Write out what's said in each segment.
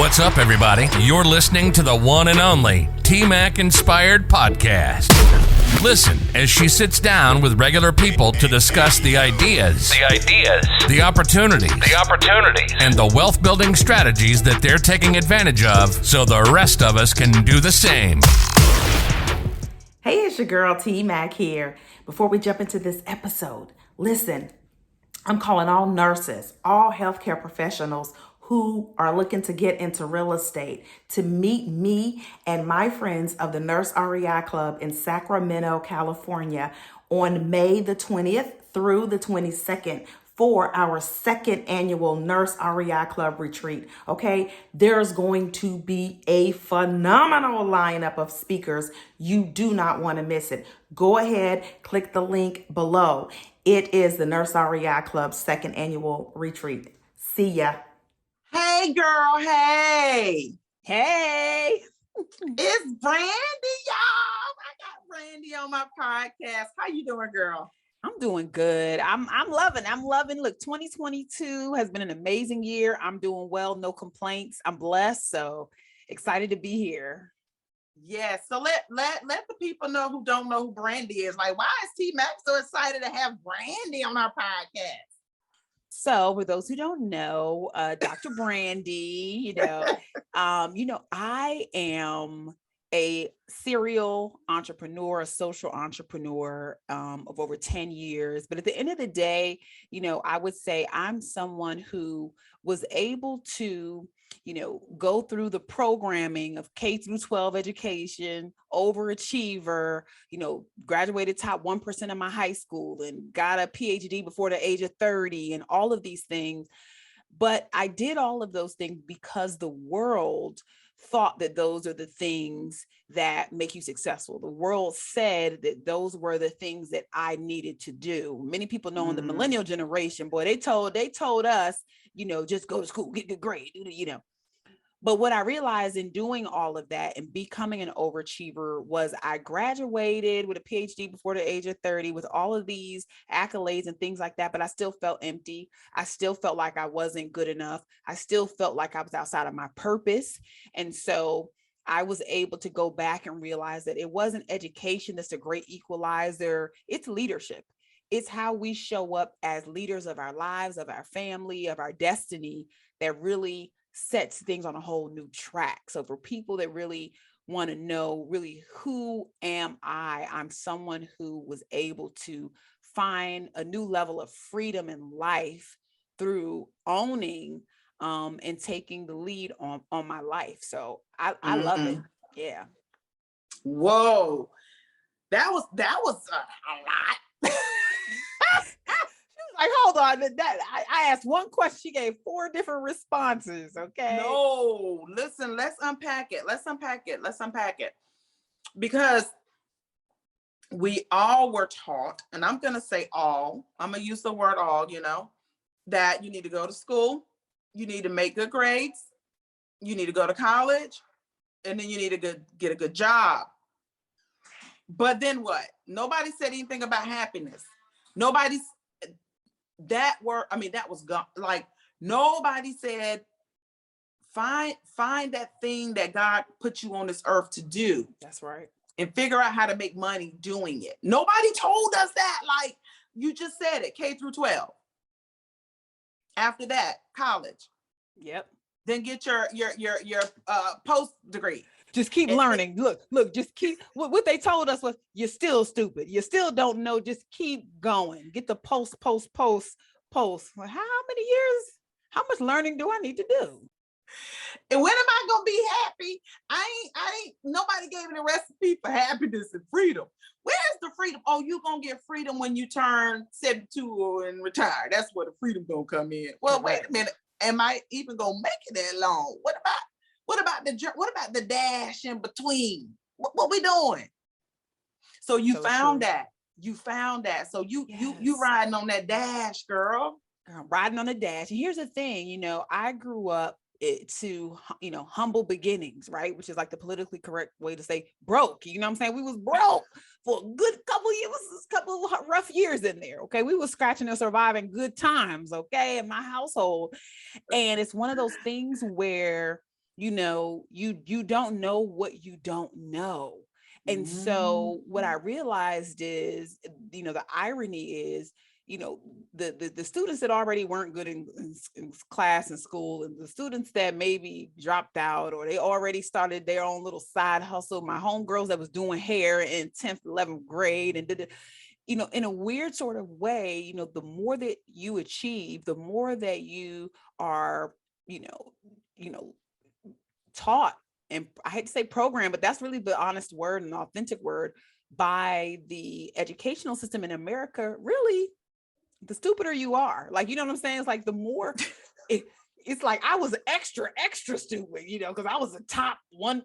What's up, everybody? You're listening to the one and only T-Mac Inspired Podcast. Listen as she sits down with regular people to discuss the ideas, the opportunities, and the wealth-building strategies that they're taking advantage of so the rest of us can do the same. Hey, it's your girl T-Mac here. Before we jump into this episode, listen, I'm calling all nurses, all healthcare professionals who are looking to get into real estate to meet me and my friends of the Nurse REI Club in Sacramento, California on May the 20th through the 22nd for our second annual Nurse REI Club retreat. Okay, there's going to be a phenomenal lineup of speakers. You do not want to miss it. Go ahead, click the link below. It is the Nurse REI Club's second annual retreat. See ya. Hey, girl. Hey. It's Brandi, y'all. I got Brandi on my podcast. How you doing, girl? I'm doing good. I'm loving. Look, 2022 has been an amazing year. I'm doing well, no complaints. I'm blessed, so excited to be here. Yeah, so let the people know who don't know who Brandi is. Like, why is T-Mac so excited to have Brandi on our podcast? So for those who don't know, Dr. Brandi, I am a serial entrepreneur, a social entrepreneur of over 10 years. But at the end of the day, I would say I'm someone who was able to, go through the programming of K through 12 education, overachiever, graduated top 1% of my high school and got a PhD before the age of 30 and all of these things. But I did all of those things because the world thought that those are the things that make you successful. The world said that those were the things that I needed to do. Many people know in the millennial generation, boy, they told us, just go to school, get good grade, But what I realized in doing all of that and becoming an overachiever was I graduated with a PhD before the age of 30 with all of these accolades and things like that, but I still felt empty. I still felt like I wasn't good enough. I still felt like I was outside of my purpose. And so I was able to go back and realize that it wasn't education that's a great equalizer. It's leadership. It's how we show up as leaders of our lives, of our family, of our destiny that really sets things on a whole new track. So for people that really want to know, really, who am I? I'm someone who was able to find a new level of freedom in life through owning and taking the lead on my life. So I love it. Yeah. Whoa. That was a lot. Like, hold on, I asked one question, she gave 4 different responses. Okay. No, listen, let's unpack it. Because we all were taught, and I'm going to say all, I'm going to use the word all, that you need to go to school, you need to make good grades, you need to go to college, and then you need to get a good job. But then what? Nobody said anything about happiness. That was gone. Like, nobody said, find that thing that God put you on this earth to do. That's right. And figure out how to make money doing it. Nobody told us that. Like you just said it, K through 12. After that, college. Yep. Then get your post degree. Just keep learning. Look, just keep, what they told us was, you're still stupid. You still don't know. Just keep going. Get the post. Well, how many years? How much learning do I need to do? And when am I going to be happy? I ain't, nobody gave me the recipe for happiness and freedom. Where's the freedom? Oh, you're going to get freedom when you turn 72 and retire. That's where the freedom going to come in. Well, wait a minute. Am I even going to make it that long? What about the dash in between? What we doing? So you found that. So you riding on that dash, girl. Riding on the dash. And here's the thing, I grew up to, humble beginnings, right? Which is like the politically correct way to say broke. You know what I'm saying? We was broke for a good couple years, couple of rough years in there. Okay. We was scratching and surviving good times. Okay. In my household. And it's one of those things where you don't know what you don't know. And so what I realized is, the irony is, the students that already weren't good in class and school, and the students that maybe dropped out or they already started their own little side hustle, my homegirls that was doing hair in 10th, 11th grade and did, in a weird sort of way, the more that you achieve, the more that you are, taught, and I hate to say program, but that's really the honest word and authentic word, by the educational system in America, really, the stupider you are. Like, you know what I'm saying? It's like the more it's like I was extra stupid, because I was a top 1%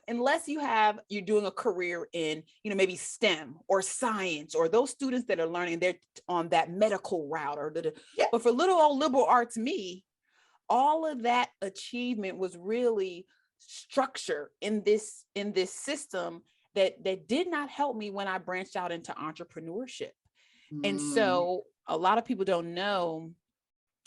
unless you're doing a career in, maybe STEM or science, or those students that are learning, they're on that medical route but for little old liberal arts me, all of that achievement was really structure in this system that did not help me when I branched out into entrepreneurship. And so a lot of people don't know,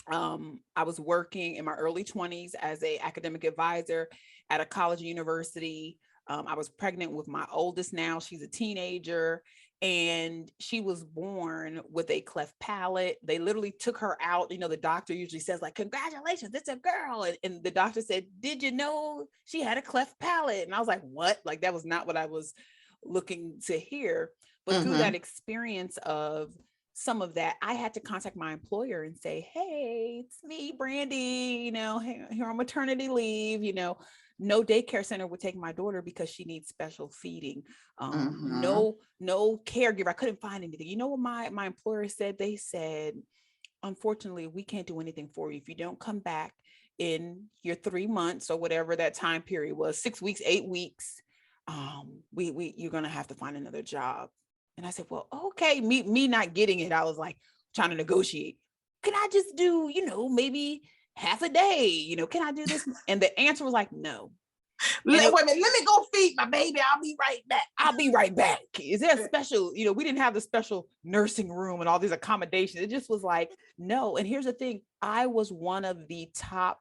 I was working in my early 20s as an academic advisor at a college university. I was pregnant with my oldest now. She's a teenager, and she was born with a cleft palate. They literally took her out. The doctor usually says, like, congratulations, it's a girl. And the doctor said, did you know she had a cleft palate? And I was like, what? Like, that was not what I was looking to hear. But through that experience of some of that, I had to contact my employer and say, hey, it's me, Brandi, here on maternity leave, no daycare center would take my daughter because she needs special feeding. No caregiver. I couldn't find anything. You know what my employer said? They said, unfortunately, we can't do anything for you. If you don't come back in your 3 months or whatever that time period was, 6 weeks, 8 weeks, you're going to have to find another job. And I said, well, okay, me not getting it. I was like trying to negotiate. Can I just do, maybe half a day? Can I do this? And the answer was like, no. Wait a minute, let me go feed my baby. I'll be right back. Is there a special, we didn't have the special nursing room and all these accommodations. It just was like, no. And here's the thing. I was one of the top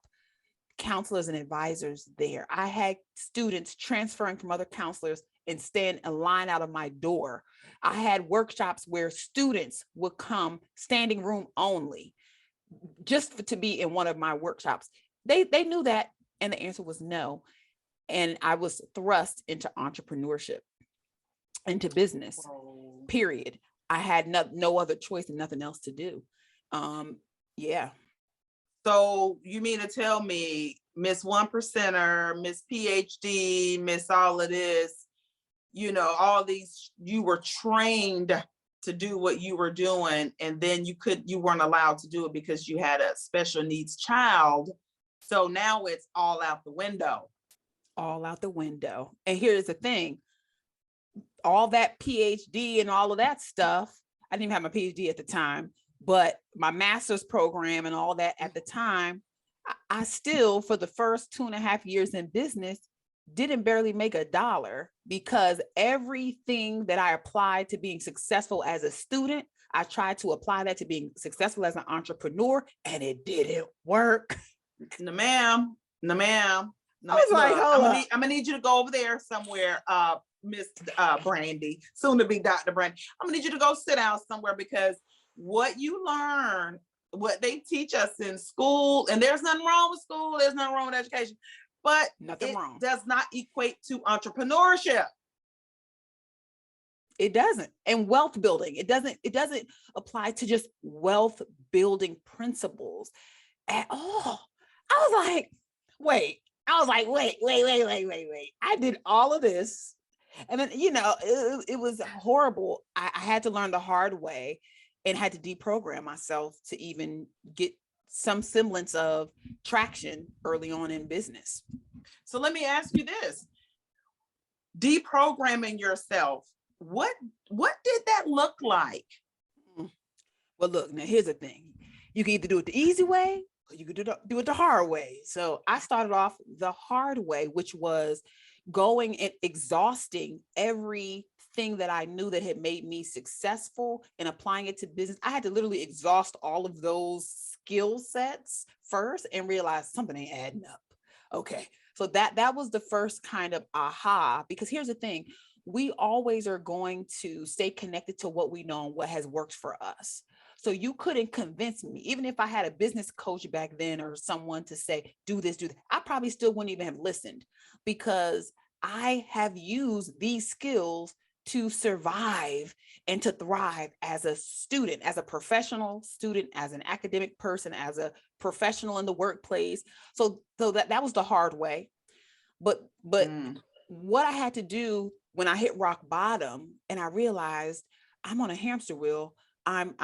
counselors and advisors there. I had students transferring from other counselors and stand in line out of my door. I had workshops where students would come standing room only just to be in one of my workshops. They knew that, and the answer was no. And I was thrust into entrepreneurship, into business, period. I had no other choice and nothing else to do. Yeah. So you mean to tell me Miss 1%er, Miss PhD, Miss all of this, all these, you were trained to do what you were doing, and then you weren't allowed to do it because you had a special needs child. So now it's all out the window. All out the window. And here's the thing, all that PhD and all of that stuff, I didn't even have my PhD at the time, but my master's program and all that at the time, I still, for the first 2.5 years in business, didn't barely make $1, because everything that I applied to being successful as a student, I tried to apply that to being successful as an entrepreneur, and it didn't work. No, ma'am. I was like, I'm gonna need you to go over there somewhere, Miss Brandi, soon to be Dr. Brandi. I'm gonna need you to go sit down somewhere, because what you learn, what they teach us in school, and there's nothing wrong with school, there's nothing wrong with education, but nothing wrong. Does not equate to entrepreneurship. It doesn't. And wealth building, it doesn't apply to just wealth building principles at all. I was like, wait. I did all of this. And then, it was horrible. I had to learn the hard way and had to deprogram myself to even get some semblance of traction early on in business. So let me ask you this. Deprogramming yourself, what did that look like? Well, look, now here's the thing. You can either do it the easy way, or you could do it the hard way. So I started off the hard way, which was going and exhausting everything that I knew that had made me successful and applying it to business. I had to literally exhaust all of those skill sets first and realize something ain't adding up. Okay. So that was the first kind of aha, because here's the thing. We always are going to stay connected to what we know and what has worked for us. So you couldn't convince me, even if I had a business coach back then or someone to say, do this, do that, I probably still wouldn't even have listened, because I have used these skills to survive and to thrive as a student, as a professional student, as an academic person, as a professional in the workplace. So that was the hard way. But what I had to do when I hit rock bottom and I realized I'm on a hamster wheel, I'm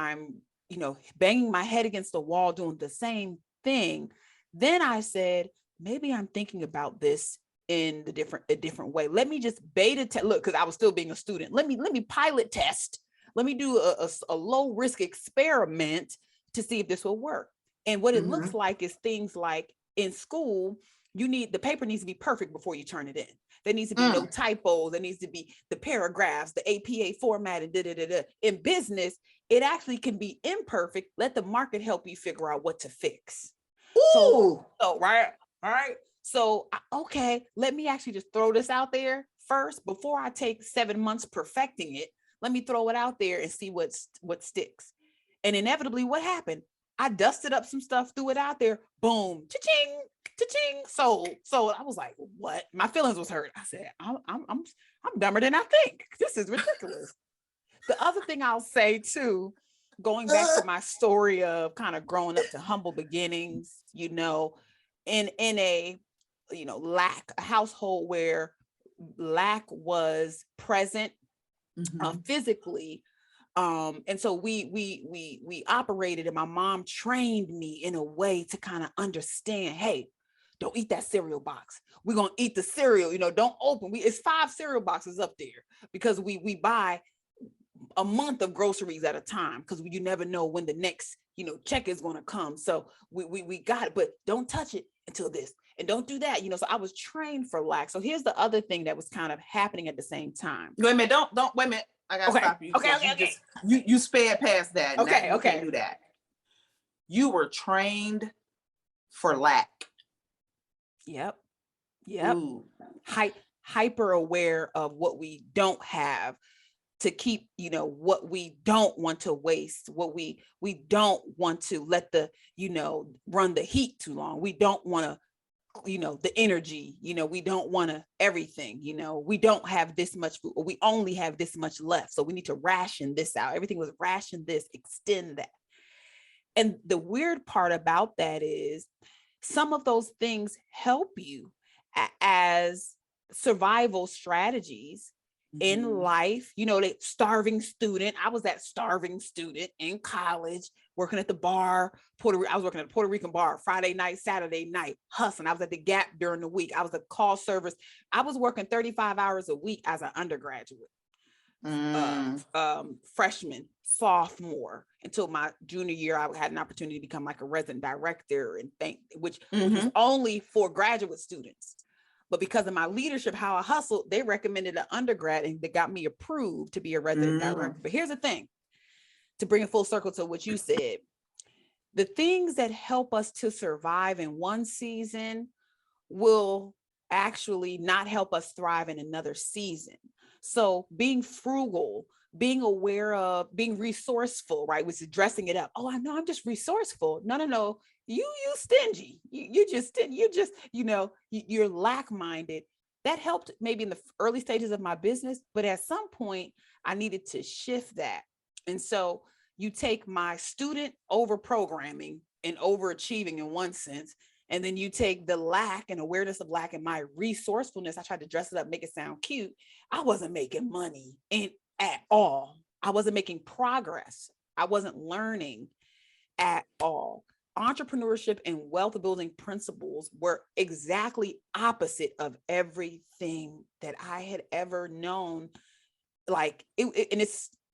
banging my head against the wall doing the same thing. Then I said, maybe I'm thinking about this in a different way. Let me just beta test. Look, because I was still being a student. Let me pilot test. Let me do a low risk experiment to see if this will work. And what it looks like is things like in school, the paper needs to be perfect before you turn it in. There needs to be no typos. There needs to be the paragraphs, the APA formatted. In business, it actually can be imperfect. Let the market help you figure out what to fix. Ooh. So right. All right. So, okay, let me actually just throw this out there first before I take 7 months perfecting it. Let me throw it out there and see what sticks. And inevitably, what happened? I dusted up some stuff, threw it out there. Boom, cha-ching, cha-ching, sold. So I was like, what? My feelings was hurt. I said, I'm dumber than I think. This is ridiculous. The other thing I'll say too, going back to my story of kind of growing up to humble beginnings, in a a household where lack was present physically. And so we operated, and my mom trained me in a way to kind of understand, hey, don't eat that cereal box. We're going to eat the cereal, don't open. It's 5 cereal boxes up there because we buy a month of groceries at a time, because you never know when the next, check is going to come. So we got it, but don't touch it until this, and don't do that. So I was trained for lack. So here's the other thing that was kind of happening at the same time. Wait a minute, don't wait a minute. I gotta stop you. Okay. You sped past that. Okay. You can't do that. You were trained for lack. Yep. Hyper aware of what we don't have, to keep, what we don't want to waste, what we don't want to let run the heat too long. We don't want to, the energy, we don't want to everything, we don't have this much food, or we only have this much left. So we need to ration this out. Everything was ration this, extend that. And the weird part about that is some of those things help you as survival strategies in life. The starving student. I was that starving student in college, working at the bar. I was working at a Puerto Rican bar Friday night, Saturday night, hustling. I was at the Gap during the week. I was at call service. I was working 35 hours a week as an undergraduate, freshman, sophomore, until my junior year. I had an opportunity to become like a resident director, which was only for graduate students. But because of my leadership, how I hustled, they recommended an undergrad, and they got me approved to be a resident director. But here's the thing, to bring it full circle to what you said, the things that help us to survive in one season will actually not help us thrive in another season. So being frugal, being aware of, being resourceful, right, which is dressing it up. Oh, I know I'm just resourceful. No. You stingy. You're lack-minded. That helped maybe in the early stages of my business, but at some point I needed to shift that. And so you take my student over programming and overachieving in one sense, and then you take the lack and awareness of lack and my resourcefulness. I tried to dress it up, make it sound cute. I wasn't making money at all. I wasn't making progress. I wasn't learning at all. Entrepreneurship and wealth building principles were exactly opposite of everything that I had ever known. Like it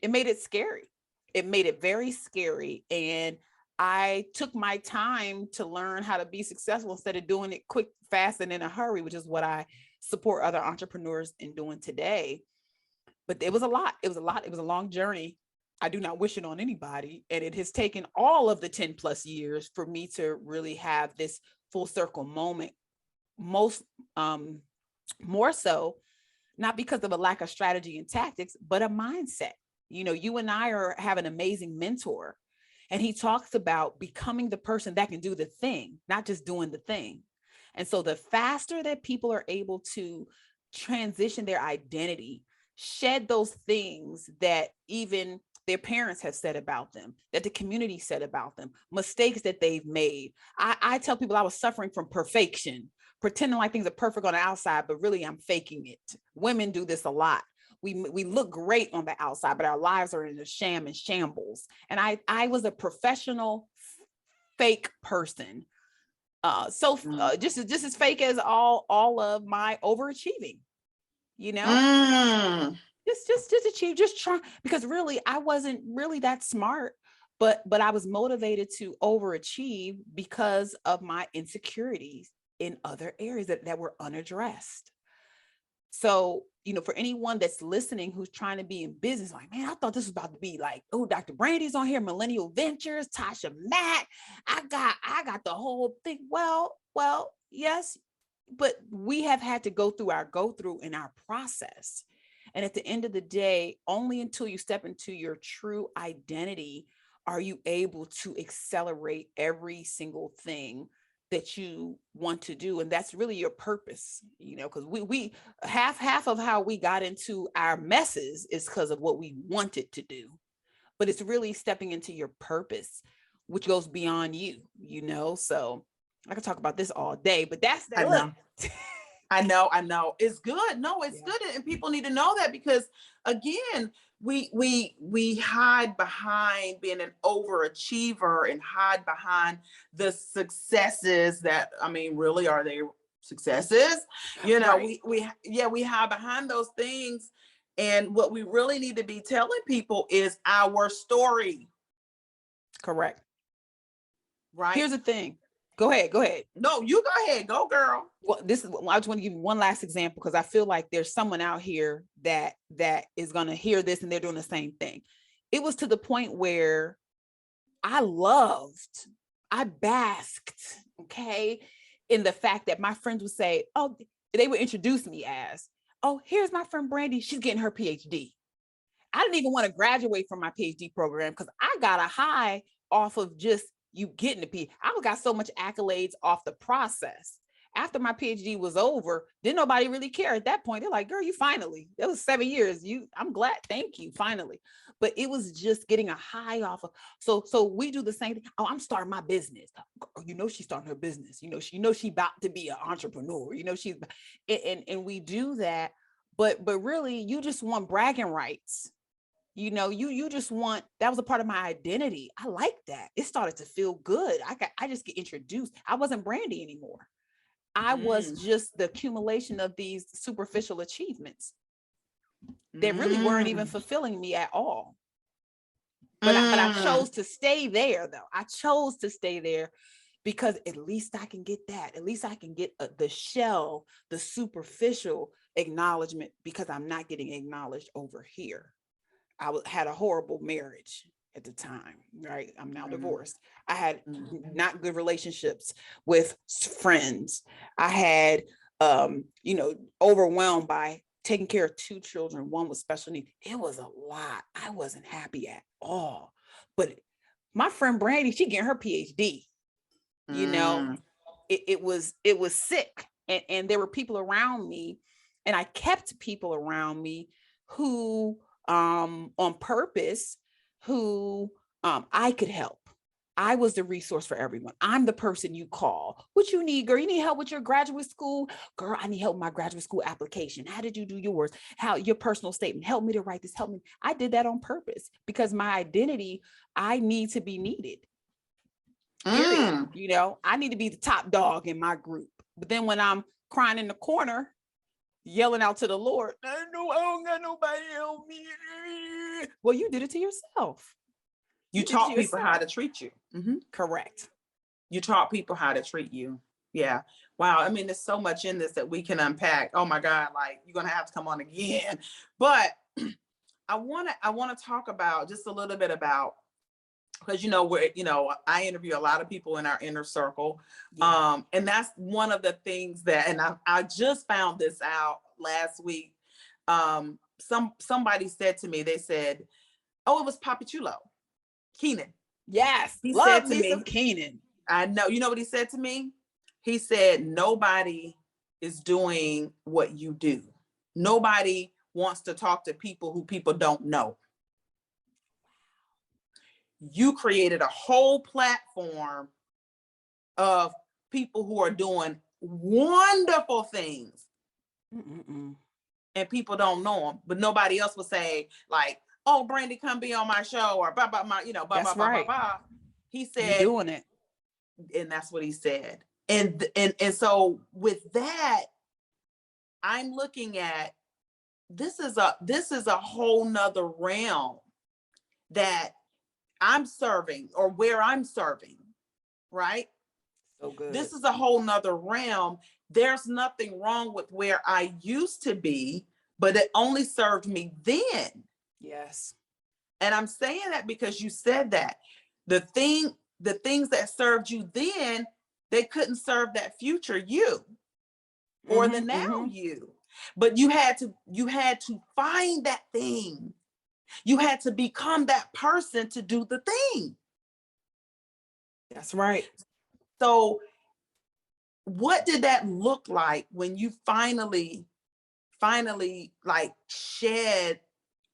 made it scary. It made it very scary. And I took my time to learn how to be successful instead of doing it quick, fast, and in a hurry, which is what I support other entrepreneurs in doing today. But it was a lot. It was a long journey. I do not wish it on anybody. And it has taken all of the 10 plus years for me to really have this full circle moment most more so, not because of a lack of strategy and tactics, but a mindset. You know, you and I have an amazing mentor, and he talks about becoming the person that can do the thing, not just doing the thing. And so the faster that people are able to transition their identity, shed those things that even their parents have said about them, that the community said about them, mistakes that they've made. I tell people I was suffering from perfection, pretending like things are perfect on the outside, but really I'm faking it. Women do this a lot. We look great on the outside, but our lives are in a sham and shambles. And I was a professional fake person. Just as fake as all of my overachieving, you know. Just achieve, just try, because really I wasn't really that smart, but I was motivated to overachieve because of my insecurities in other areas that were unaddressed. So, you know, for anyone that's listening who's trying to be in business, like, man, I thought this was about to be like, oh, Dr. Brandi's on here, Millennial Ventures, Tasha Mack, I got the whole thing. Well, yes, but we have had to go through in our process. And at the end of the day, only until you step into your true identity are you able to accelerate every single thing that you want to do. And that's really your purpose, you know, because we half of how we got into our messes is because of what we wanted to do. But it's really stepping into your purpose, which goes beyond you, you know. So I could talk about this all day, but that's that. I know. It's good. No, it's good. And people need to know that, because again, we hide behind being an overachiever and hide behind the successes that, I mean, really, are they successes? You know, right. we hide behind those things. And what we really need to be telling people is our story. Correct. Right. Here's the thing. Go ahead. No, you go ahead. Go, girl. Well, I just want to give you one last example, because I feel like there's someone out here that is going to hear this and they're doing the same thing. It was to the point where I basked, okay, in the fact that my friends would say, oh, they would introduce me as, oh, here's my friend Brandi. She's getting her PhD. I didn't even want to graduate from my PhD program because I got a high off of just you getting a PhD. I got so much accolades off the process. After my PhD was over, didn't nobody really care at that point. They're like, girl, you finally, that was 7 years. I'm glad. Thank you. Finally. But it was just getting a high off of. So we do the same thing. Oh, I'm starting my business. You know, she's starting her business. You know, she about to be an entrepreneur. You know, and we do that. But really, you just want bragging rights. You know, you just want, that was a part of my identity. I like that. It started to feel good. I just get introduced. I wasn't Brandi anymore. I was just the accumulation of these superficial achievements that really weren't even fulfilling me at all. But I chose to stay there, though. I chose to stay there because at least I can get that. At least I can get the shell, the superficial acknowledgement, because I'm not getting acknowledged over here. I had a horrible marriage at the time, right? I'm now divorced. I had not good relationships with friends. I had, overwhelmed by taking care of 2 children, one with special needs. It was a lot. I wasn't happy at all. But my friend Brandi, she getting her PhD. You know, it was sick. And there were people around me, and I kept people around me who, on purpose, who I could help. I was the resource for everyone. I'm the person you call. What you need, girl? You need help with your graduate school? Girl, I need help with my graduate school application. How did you do yours? How your personal statement? Help me to write this. Help me. I did that on purpose because my identity, I need to be needed. Period. You know, I need to be the top dog in my group. But then when I'm crying in the corner, yelling out to the Lord, I don't got nobody help me. Well, you did it to yourself. You taught people how to treat you. Correct. You taught people how to treat you. Yeah. Wow. I mean, there's so much in this that we can unpack. Oh my God, like you're going to have to come on again. But I want to talk about just a little bit about because I interview a lot of people in our inner circle. And that's one of the things that, and I just found this out last week. Somebody said to me, they said, oh, it was Papa Chulo, Keenan. Yes, He love said to me me, some Keenan. I know, you know what he said to me? He said, nobody is doing what you do. Nobody wants to talk to people who people don't know. You created a whole platform of people who are doing wonderful things. And people don't know them, but nobody else will say like, oh, Brandi, come be on my show, or blah, blah, blah, That's right. He said, you're doing it. And that's what he said. And so with that, I'm looking at, this is a whole nother realm that I'm serving, or where I'm serving, right? So good. This is a whole nother realm. There's nothing wrong with where I used to be, but it only served me then. Yes. And I'm saying that because you said that. The things that served you then, they couldn't serve that future you or the now you. But you had to find that thing. You had to become that person to do the thing. That's right. So what did that look like when you finally like shed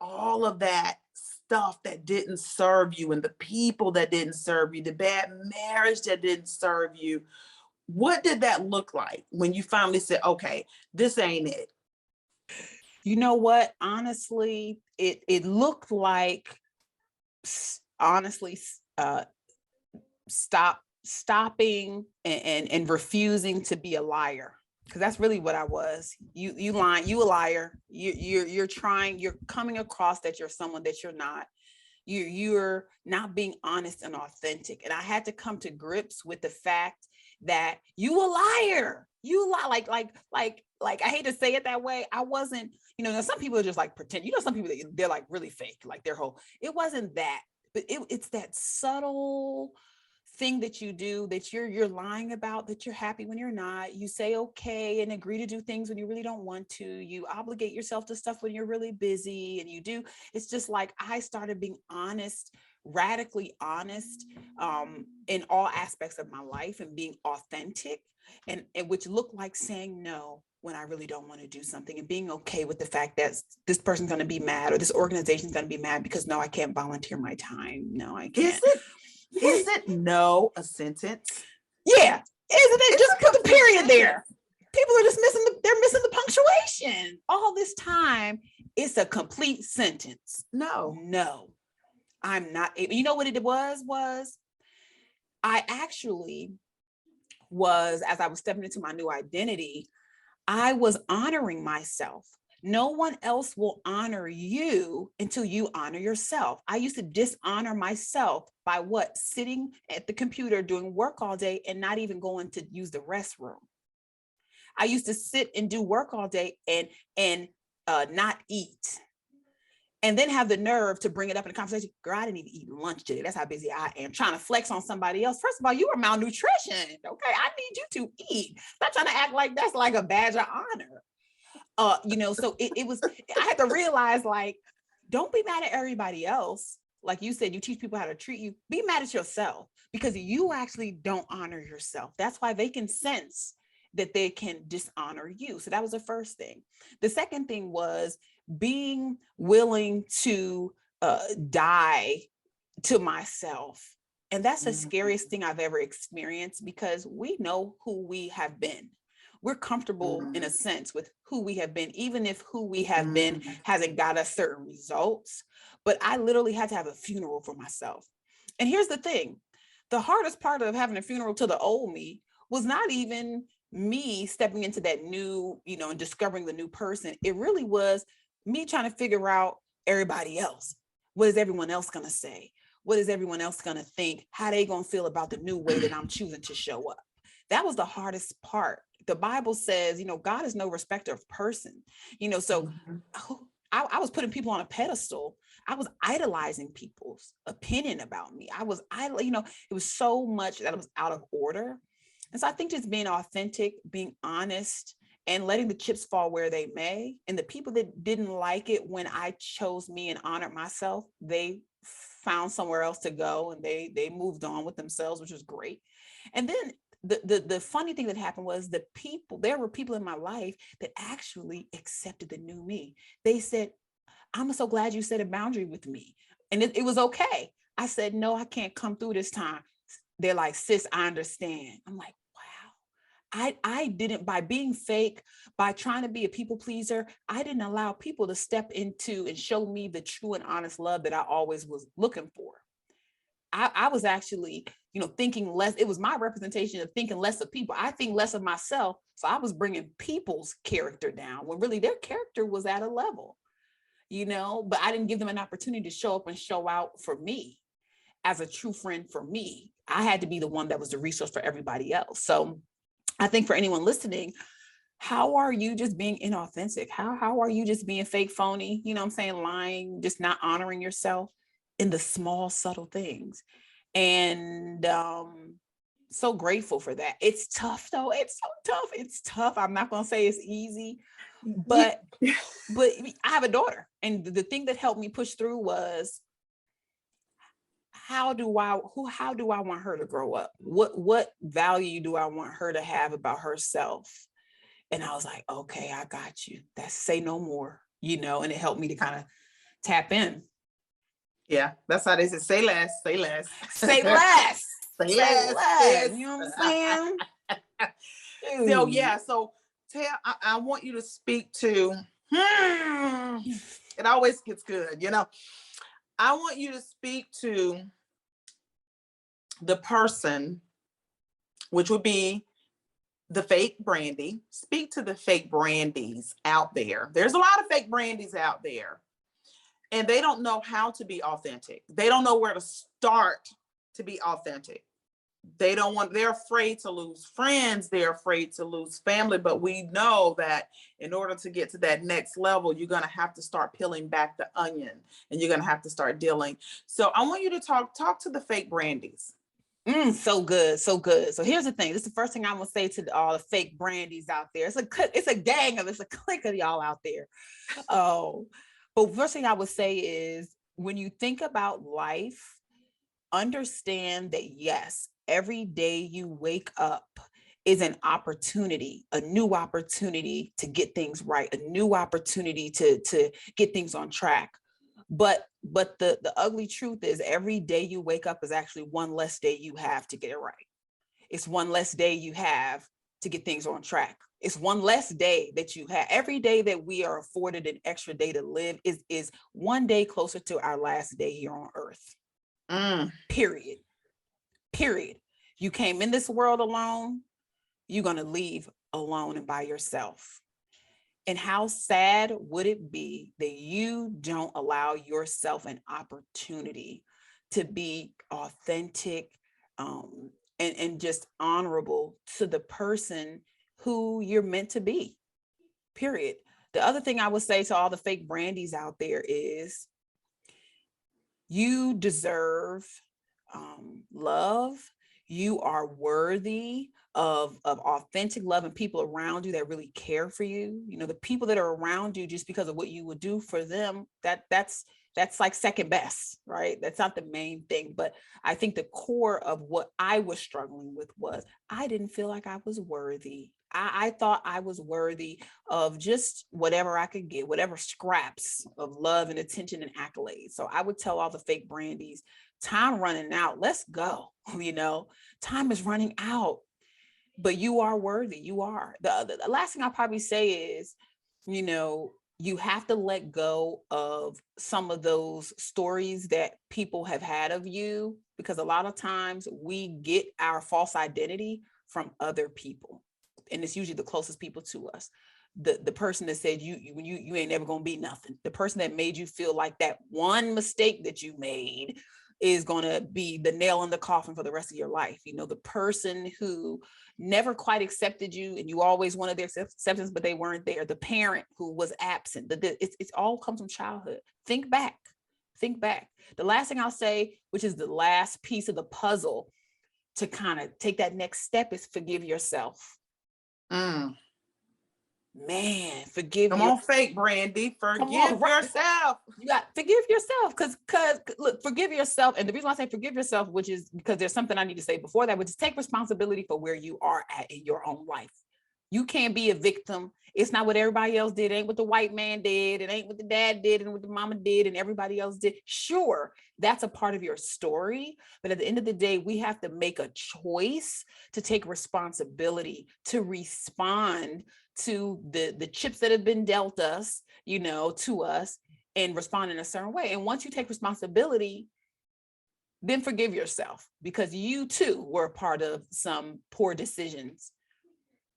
all of that stuff that didn't serve you, and the people that didn't serve you, the bad marriage that didn't serve you? What did that look like when you finally said, okay, this ain't it? You know what? Honestly, it looked like, honestly, stopping and refusing to be a liar, because that's really what I was. You lying, you a liar. You're coming across that you're someone that you're not. You're not being honest and authentic. And I had to come to grips with the fact that you a liar. You lie, like I hate to say it that way. I wasn't, some people are just like pretend, some people, they're like really fake, like their whole, it wasn't that, but it's that subtle thing that you do, that you're lying about, that you're happy when you're not. You say okay and agree to do things when you really don't want to. You obligate yourself to stuff when you're really busy, and you do. It's just like I started being honest, radically honest, in all aspects of my life, and being authentic, and which looked like saying no when I really don't want to do something, and being okay with the fact that this person's going to be mad, or this organization's going to be mad because no, I can't volunteer my time. No, I can't. Is it no a sentence? Yeah, isn't it? Just put the period there. People are just missing the punctuation. All this time, it's a complete sentence. No, I'm not able. You know what it was I actually was, as I was stepping into my new identity, I was honoring myself. No one else will honor you until you honor yourself. I used to dishonor myself by sitting at the computer doing work all day and not even going to use the restroom. I used to sit and do work all day and not eat, and then have the nerve to bring it up in a conversation. Girl, I didn't even eat lunch today. That's how busy I am, trying to flex on somebody else. First of all, you are malnutrition. Okay, I need you to eat. Stop trying to act like that's like a badge of honor. So it was, I had to realize, like, don't be mad at everybody else. Like you said, you teach people how to treat you. Be mad at yourself, because you actually don't honor yourself. That's why they can sense that they can dishonor you. So that was the first thing. The second thing was being willing to die to myself. And that's the scariest thing I've ever experienced, because we know who we have been. We're comfortable in a sense with who we have been, even if who we have been hasn't got us certain results. But I literally had to have a funeral for myself. And here's the thing. The hardest part of having a funeral to the old me was not even me stepping into that new, and discovering the new person. It really was me trying to figure out everybody else. What is everyone else going to say? What is everyone else going to think? How they going to feel about the new way that I'm choosing to show up? That was the hardest part. The Bible says, God is no respecter of person, so I was putting people on a pedestal. I was idolizing people's opinion about me. It was so much that was out of order. And so I think just being authentic, being honest, and letting the chips fall where they may. And the people that didn't like it when I chose me and honored myself, they found somewhere else to go, and they moved on with themselves, which was great. And then the funny thing that happened was there were people in my life that actually accepted the new me. They said, I'm so glad you set a boundary with me. And it was okay. I said, no, I can't come through this time. They're like, sis, I understand. I'm like, wow. I didn't, by being fake, by trying to be a people pleaser, I didn't allow people to step into and show me the true and honest love that I always was looking for. I was actually, thinking less. It was my representation of thinking less of people. I think less of myself. So I was bringing people's character down when really their character was at a level, but I didn't give them an opportunity to show up and show out for me as a true friend for me. I had to be the one that was the resource for everybody else. So I think for anyone listening, how are you just being inauthentic? How are you just being fake, phony, lying, just not honoring yourself in the small, subtle things? And so grateful for that. It's tough though. It's so tough. It's tough. I'm not going to say it's easy, but I have a daughter. And the thing that helped me push through was, how do I want her to grow up? What value do I want her to have about herself? And I was like, okay, I got you. That's say no more, and it helped me to kind of tap in. Yeah, that's how they say less, say less. Say less. Say less. You know what I'm saying? So yeah, so I want you to speak to, it always gets good, I want you to speak to the person, which would be the fake Brandi. Speak to the fake Brandis out there. There's a lot of fake Brandis out there, and they don't know how to be authentic. They don't know where to start to be authentic. They're afraid to lose friends. They're afraid to lose family. But we know that in order to get to that next level, you're going to have to start peeling back the onion, and you're going to have to start dealing. So I want you to talk to the fake Brandis. So good. So good. So here's the thing. This is the first thing I'm going to say to all the fake Brandis out there. It's a clique of y'all out there. Oh, but first thing I would say is, when you think about life, understand that yes, every day you wake up is an opportunity, a new opportunity to get things right, a new opportunity to get things on track. But the ugly truth is, every day you wake up is actually one less day you have to get it right. It's one less day you have to get things on track. It's one less day that you have. Every day that we are afforded an extra day to live is one day closer to our last day here on earth. Period. You came in this world alone. You're going to leave alone and by yourself. And how sad would it be that you don't allow yourself an opportunity to be authentic and just honorable to the person who you're meant to be, period. The other thing I would say to all the fake Brandis out there is, you deserve love. You are worthy of authentic love and people around you that really care for you. The people that are around you just because of what you would do for them, that's like second best, right? That's not the main thing. But I think the core of what I was struggling with was, I didn't feel like I was worthy. I thought I was worthy of just whatever I could get, whatever scraps of love and attention and accolades. So I would tell all the fake Brandis, time running out. Let's go. Time is running out, but you are worthy. You are. The last thing I'll probably say is, you have to let go of some of those stories that people have had of you, because a lot of times we get our false identity from other people. And it's usually the closest people to us. The person that said you ain't never gonna be nothing. The person that made you feel like that one mistake that you made is gonna be the nail in the coffin for the rest of your life. The person who never quite accepted you and you always wanted their acceptance, but they weren't there. The parent who was absent. It all comes from childhood. Think back Think back. The last thing I'll say, which is the last piece of the puzzle to kind of take that next step, is forgive yourself. Man, forgive Come on, fake Brandi. Forgive yourself. You got forgive yourself, because look, forgive yourself. And the reason why I say forgive yourself, which is because there's something I need to say before that, which is take responsibility for where you are at in your own life. You can't be a victim. It's not what everybody else did. It ain't what the white man did. It ain't what the dad did and what the mama did and everybody else did. Sure, that's a part of your story. But at the end of the day, we have to make a choice to take responsibility, to respond to the chips that have been dealt us, to us, and respond in a certain way. And once you take responsibility, then forgive yourself, because you too were a part of some poor decisions.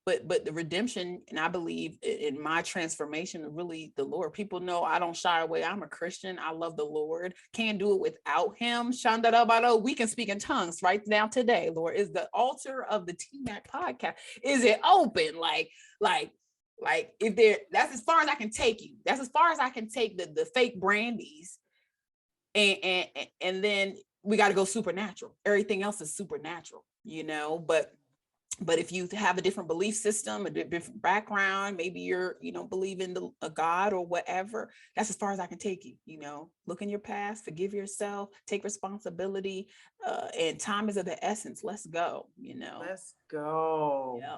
But the redemption, and I believe in my transformation, really the Lord. People know I don't shy away. I'm a Christian. I love the Lord. Can't do it without him. Shandarabado. We can speak in tongues right now today. Lord, is the altar of the TMAC podcast, is it open? Like if there, that's as far as I can take you. That's as far as I can take the fake Brandis. And then we got to go supernatural. Everything else is supernatural, But if you have a different belief system, a different background, maybe you're, believe in a God or whatever, that's as far as I can take you, look in your past, forgive yourself, take responsibility, and time is of the essence. Let's go, Let's go. Yeah.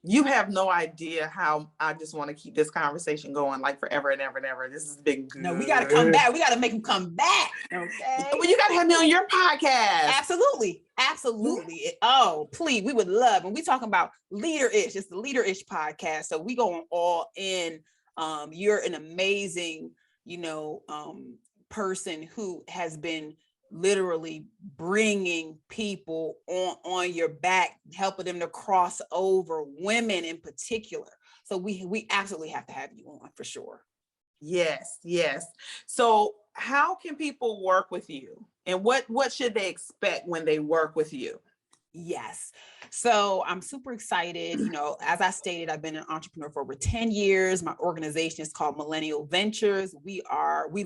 You have no idea how I just want to keep this conversation going like forever and ever and ever. This has been good. No, we got to come back. We got to make them come back. Okay. Well, you got to have me on your podcast. Absolutely. Oh, please. We would love. And we talking about Leader-ish. It's the Leader-ish podcast. So we going all in. You're an amazing, person who has been literally bringing people on your back, helping them to cross over, women in particular. So we absolutely have to have you on for sure. Yes. So how can people work with you, and what should they expect when they work with you? Yes. So I'm super excited. As I stated, I've been an entrepreneur for over 10 years. My organization is called Millennial Ventures. We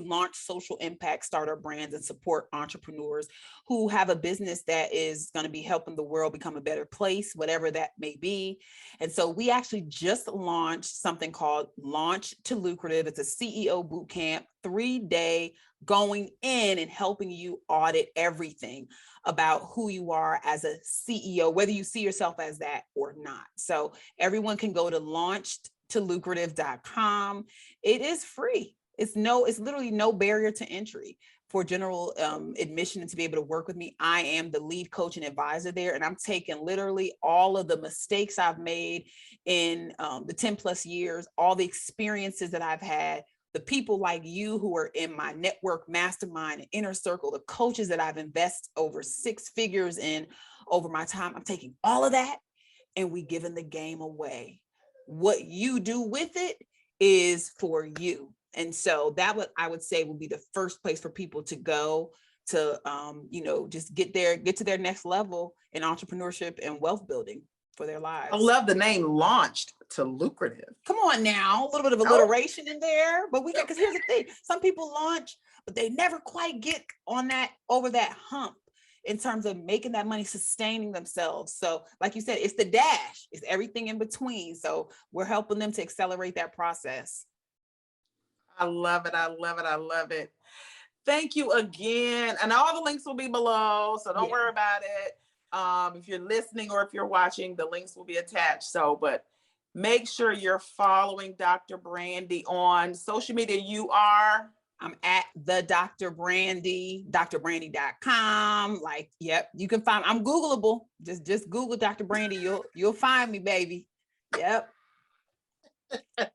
launch social impact startup brands and support entrepreneurs who have a business that is going to be helping the world become a better place, whatever that may be. And so we actually just launched something called Launch to Lucrative. It's a CEO boot camp, 3-day, going in and helping you audit everything about who you are as a CEO, whether you see yourself as that or not. So everyone can go to launchdtolucrative.com. It is free. It's literally no barrier to entry for general admission, and to be able to work with me. I am the lead coach and advisor there, and I'm taking literally all of the mistakes I've made in the 10 plus years, all the experiences that I've had, the people like you who are in my network, mastermind, and inner circle, the coaches that I've invested over 6 figures in over my time. I'm taking all of that and we giving the game away. What you do with it is for you. And so that I would say would be the first place for people to go to, just get to their next level in entrepreneurship and wealth building for their lives. I love the name Launched to Lucrative. Come on now, a little bit of alliteration in there, but because here's the thing, some people launch, but they never quite get over that hump in terms of making that money, sustaining themselves. So like you said, it's the dash, it's everything in between. So we're helping them to accelerate that process. I love it. Thank you again. And all the links will be below, so don't worry about it. If you're listening or if you're watching, the links will be attached. But make sure you're following Dr. Brandi on social media. I'm at the Dr. Brandi, drbrandi.com. You can find, I'm Googleable. Just Google Dr. Brandi. You'll find me, baby. Yep. All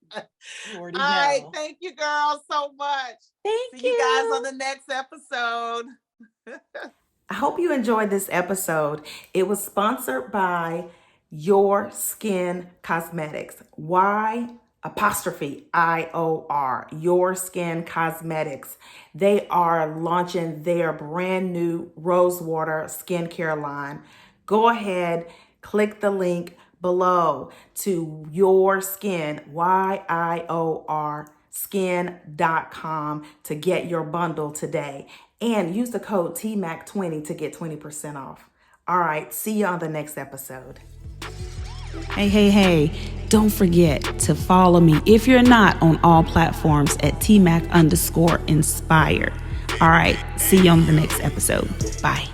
right. Thank you, girls, so much. Thank See you guys on the next episode. I hope you enjoyed this episode. It was sponsored by Your Skin Cosmetics. Y_IOR, Your Skin Cosmetics. They are launching their brand new Rosewater skincare line. Go ahead, click the link below to Your Skin, YIOR tmacskin.com to get your bundle today. And use the code TMAC20 to get 20% off. All right, see you on the next episode. Hey, don't forget to follow me if you're not on all platforms at TMAC_inspired. All right, see you on the next episode. Bye.